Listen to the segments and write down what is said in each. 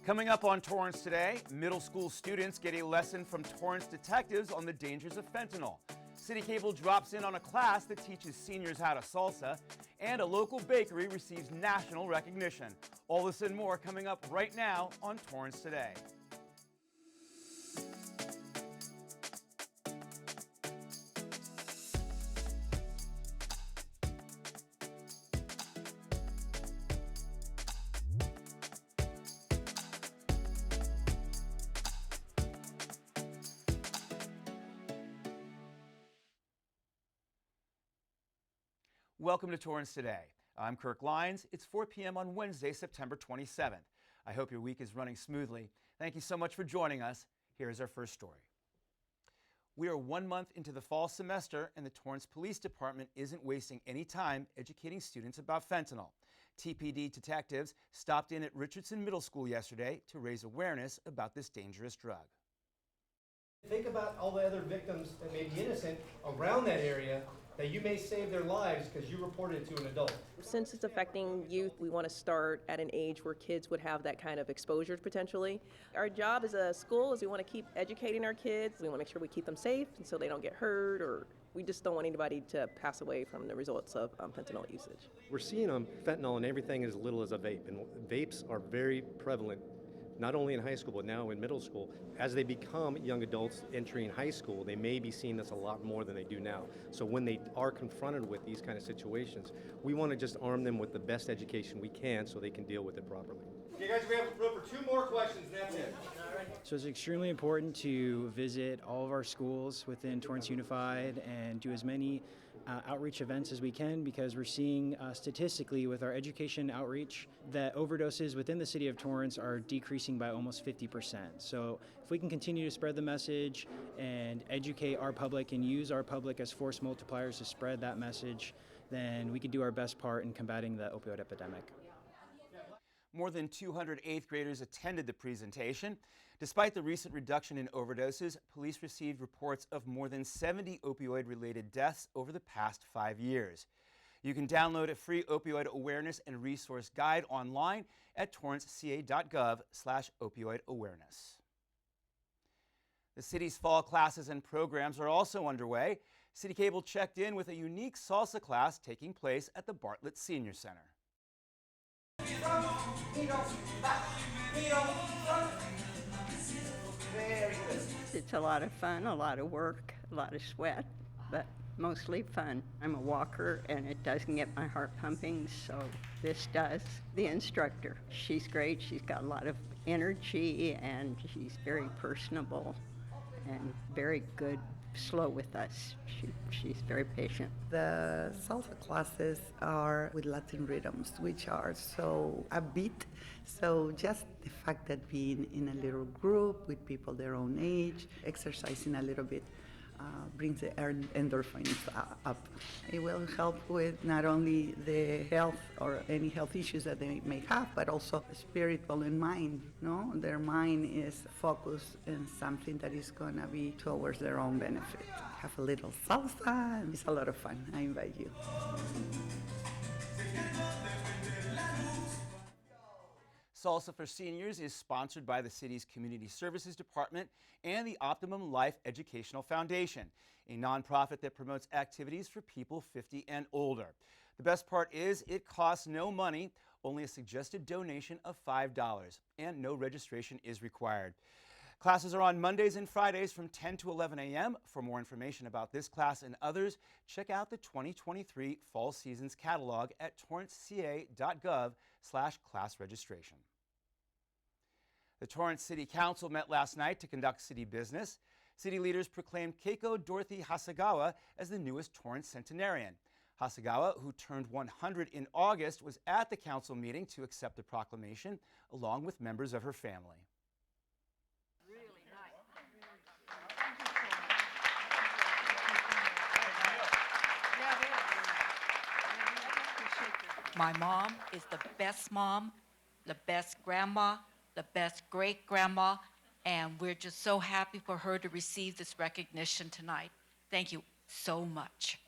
Coming up on Torrance Today, middle school students get a lesson from Torrance detectives on the dangers of fentanyl. City Cable drops in on a class that teaches seniors how to salsa, and a local bakery receives national recognition. All this and more coming up right now on Torrance Today. Welcome to Torrance Today. I'm Kirk Lyons. It's 4 p.m. on Wednesday, September 27th. I hope your week is running smoothly. Thank you so much for joining us. Here's our first story. We are 1 month into the fall semester, and the Torrance Police Department isn't wasting any time educating students about fentanyl. TPD detectives stopped in at Richardson Middle School yesterday to raise awareness about this dangerous drug. Think about all the other victims that may be innocent around that area that you may save their lives because you reported it to an adult. Since it's affecting youth, we want to start at an age where kids would have that kind of exposure potentially. Our job as a school is we want to keep educating our kids. We want to make sure we keep them safe and so they don't get hurt, or we just don't want anybody to pass away from the results of fentanyl usage. We're seeing fentanyl in everything as little as a vape, and vapes are very prevalent not only in high school, but now in middle school. As they become young adults entering high school, they may be seeing this a lot more than they do now. So when they are confronted with these kind of situations, we want to just arm them with the best education we can so they can deal with it properly. Okay guys, we have room for 2 more questions, and that's it. So it's extremely important to visit all of our schools within Torrance Unified and do as many outreach events as we can, because we're seeing statistically with our education outreach that overdoses within the city of Torrance are decreasing by almost 50%. So if we can continue to spread the message and educate our public and use our public as force multipliers to spread that message, then we can do our best part in combating the opioid epidemic. More than 200 8th graders attended the presentation. Despite the recent reduction in overdoses, police received reports of more than 70 opioid-related deaths over the past 5 years. You can download a free opioid awareness and resource guide online at torranceca.gov/opioid-awareness. The city's fall classes and programs are also underway. City Cable checked in with a unique salsa class taking place at the Bartlett Senior Center. It's a lot of fun, a lot of work, a lot of sweat, but mostly fun. I'm a walker and it doesn't get my heart pumping, so this does. The instructor, she's great. She's got a lot of energy and she's very personable and very good, slow with us. She's very patient. The salsa classes are with Latin rhythms, which are so upbeat. So just the fact that being in a little group with people their own age, exercising a little bit, brings the endorphins up. It will help with not only the health or any health issues that they may have, but also spiritual and mind. No, their mind is focused in something that is going to be towards their own benefit. Have a little salsa, and it's a lot of fun. I invite you. Salsa for Seniors is sponsored by the city's Community Services Department and the Optimum Life Educational Foundation, a nonprofit that promotes activities for people 50 and older. The best part is it costs no money, only a suggested donation of $5, and no registration is required. Classes are on Mondays and Fridays from 10 to 11 a.m. For more information about this class and others, check out the 2023 Fall Seasons Catalog at torranceca.gov/class registration. The Torrance City Council met last night to conduct city business. City leaders proclaimed Keiko Dorothy Hasegawa as the newest Torrance centenarian. Hasegawa, who turned 100 in August, was at the council meeting to accept the proclamation, along with members of her family. My mom is the best mom, the best grandma, the best great-grandma, and we're just so happy for her to receive this recognition tonight. Thank you so much.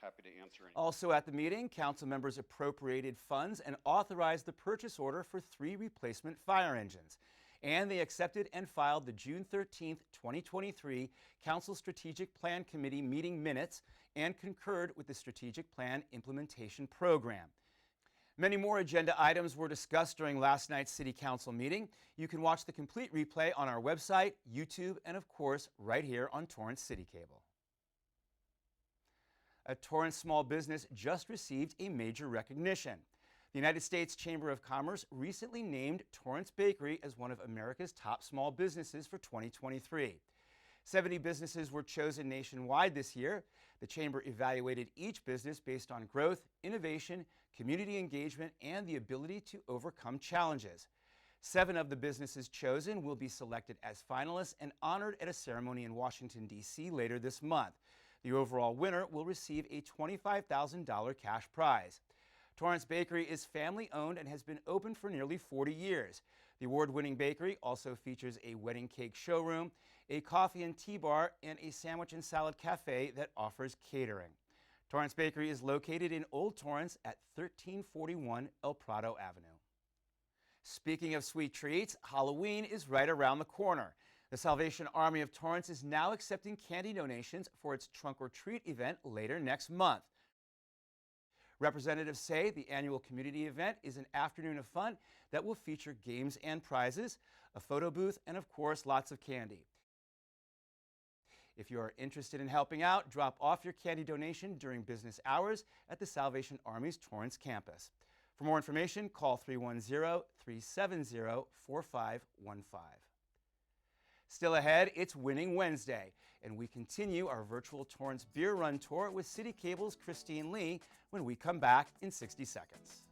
happy to answer any. Also at the meeting, council members appropriated funds and authorized the purchase order for 3 replacement fire engines. And they accepted and filed the June 13, 2023 Council Strategic Plan Committee meeting minutes and concurred with the Strategic Plan Implementation Program. Many more agenda items were discussed during last night's City Council meeting. You can watch the complete replay on our website, YouTube, and of course, right here on Torrance City Cable. A Torrance small business just received a major recognition. The United States Chamber of Commerce recently named Torrance Bakery as one of America's top small businesses for 2023. 70 businesses were chosen nationwide this year. The Chamber evaluated each business based on growth, innovation, community engagement, and the ability to overcome challenges. 7 of the businesses chosen will be selected as finalists and honored at a ceremony in Washington, D.C. later this month. The overall winner will receive a $25,000 cash prize. Torrance Bakery is family-owned and has been open for nearly 40 years. The award-winning bakery also features a wedding cake showroom, a coffee and tea bar, and a sandwich and salad cafe that offers catering. Torrance Bakery is located in Old Torrance at 1341 El Prado Avenue. Speaking of sweet treats, Halloween is right around the corner. The Salvation Army of Torrance is now accepting candy donations for its Trunk or Treat event later next month. Representatives say the annual community event is an afternoon of fun that will feature games and prizes, a photo booth, and of course, lots of candy. If you are interested in helping out, drop off your candy donation during business hours at the Salvation Army's Torrance campus. For more information, call 310-370-4515. Still ahead, it's Winning Wednesday, and we continue our virtual Torrance Beer Run Tour with City Cable's Christine Lee when we come back in 60 seconds.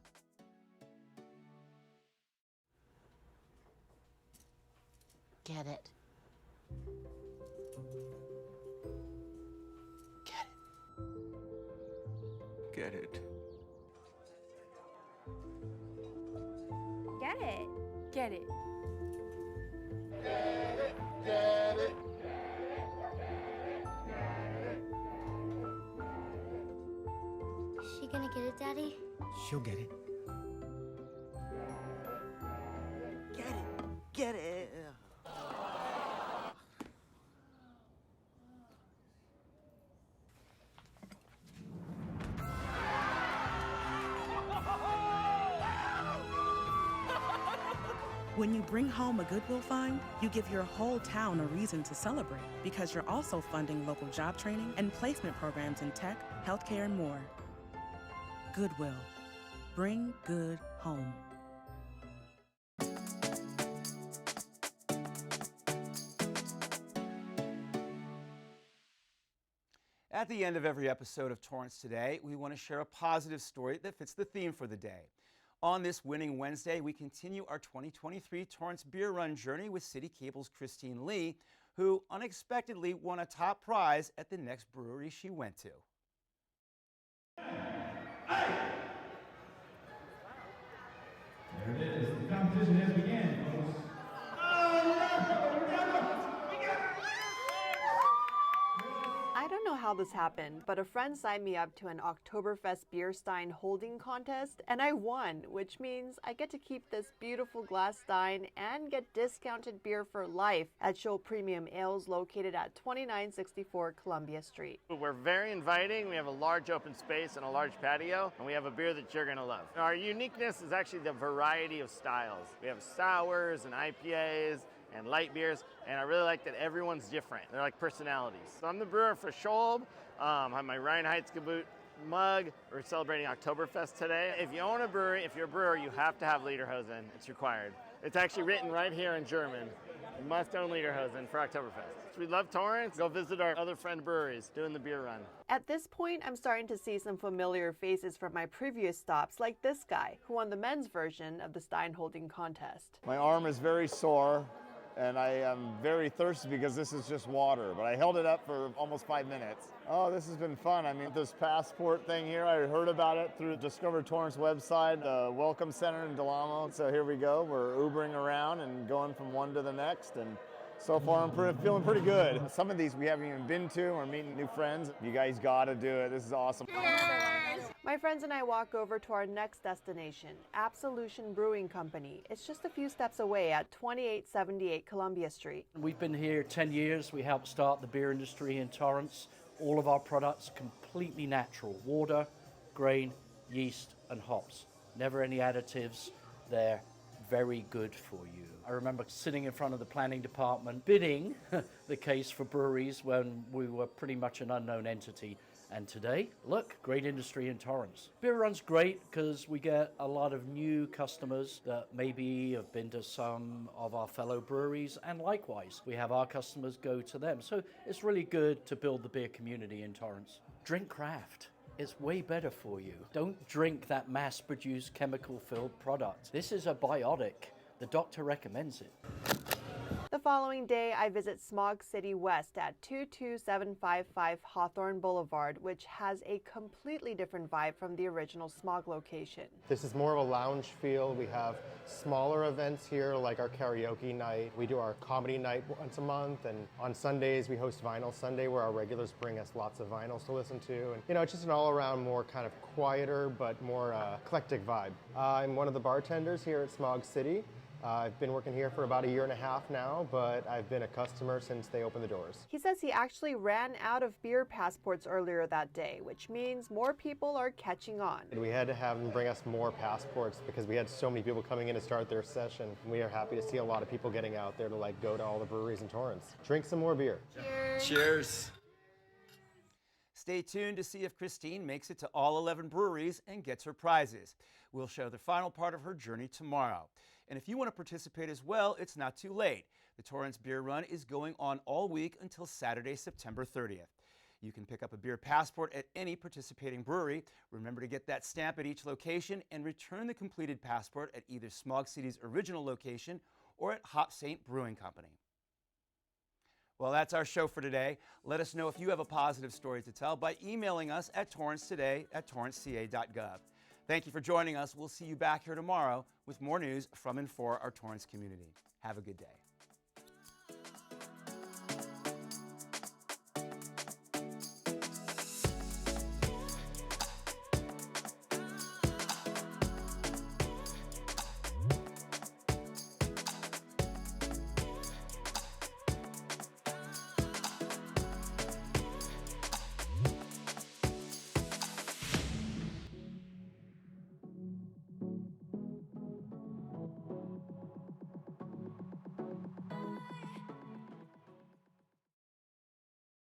Get it. Get it. Get it. Get it. Get it. Is she gonna get it, Daddy? She'll get it. Get it. Get it. When you bring home a Goodwill find, you give your whole town a reason to celebrate because you're also funding local job training and placement programs in tech, healthcare, and more. Goodwill. Bring good home. At the end of every episode of Torrance Today, we want to share a positive story that fits the theme for the day. On this Winning Wednesday, we continue our 2023 Torrance Beer Run journey with City Cable's Christine Lee, who unexpectedly won a top prize at the next brewery she went to. There it is. The competition has begun, folks. I don't know how this happened, but a friend signed me up to an Oktoberfest beer stein holding contest, and I won, which means I get to keep this beautiful glass stein and get discounted beer for life at Show Premium Ales located at 2964 Columbia Street. We're very inviting. We have a large open space and a large patio, and we have a beer that you're going to love. Our uniqueness is actually the variety of styles. We have sours and IPAs and light beers, and I really like that everyone's different. They're like personalities. So I'm the brewer for Scholb. I have my Reinheitsgebot mug. We're celebrating Oktoberfest today. If you own a brewery, if you're a brewer, you have to have Lederhosen. It's required. It's actually written right here in German. You must own Lederhosen for Oktoberfest. We love Torrance. Go visit our other friend breweries doing the beer run. At this point, I'm starting to see some familiar faces from my previous stops, like this guy, who won the men's version of the stein holding contest. My arm is very sore, and I am very thirsty because this is just water, but I held it up for almost 5 minutes. Oh, this has been fun. I mean, this passport thing here, I heard about it through the Discover Torrance website, the Welcome Center in Del Amo. So here we go. We're Ubering around and going from one to the next, and So far, I'm feeling pretty good. Some of these we haven't even been to. We're meeting new friends. You guys gotta do it. This is awesome. My friends and I walk over to our next destination, Absolution Brewing Company. It's just a few steps away at 2878 Columbia Street. We've been here 10 years. We helped start the beer industry in Torrance. All of our products completely natural. Water, grain, yeast, and hops. Never any additives. They're very good for you. I remember sitting in front of the planning department bidding the case for breweries when we were pretty much an unknown entity. And today, look, great industry in Torrance. Beer Run's great because we get a lot of new customers that maybe have been to some of our fellow breweries, and likewise, we have our customers go to them. So it's really good to build the beer community in Torrance. Drink craft. It's way better for you. Don't drink that mass-produced, chemical-filled product. This is a biotic. The doctor recommends it. The following day, I visit Smog City West at 22755 Hawthorne Boulevard, which has a completely different vibe from the original Smog location. This is more of a lounge feel. We have smaller events here, like our karaoke night. We do our comedy night once a month, and on Sundays we host Vinyl Sunday, where our regulars bring us lots of vinyls to listen to. And it's just an all-around more kind of quieter but more eclectic vibe. I'm one of the bartenders here at Smog City. I've been working here for about 1.5 years now, but I've been a customer since they opened the doors. He says he actually ran out of beer passports earlier that day, which means more people are catching on. And we had to have them bring us more passports because we had so many people coming in to start their session. We are happy to see a lot of people getting out there to go to all the breweries in Torrance. Drink some more beer. Cheers. Cheers. Stay tuned to see if Christine makes it to all 11 breweries and gets her prizes. We'll show the final part of her journey tomorrow. And if you want to participate as well, it's not too late. The Torrance Beer Run is going on all week until Saturday, September 30th. You can pick up a beer passport at any participating brewery. Remember to get that stamp at each location and return the completed passport at either Smog City's original location or at Hop St. Brewing Company. Well, that's our show for today. Let us know if you have a positive story to tell by emailing us at torrancetoday@torranceca.gov. Thank you for joining us. We'll see you back here tomorrow with more news from and for our Torrance community. Have a good day.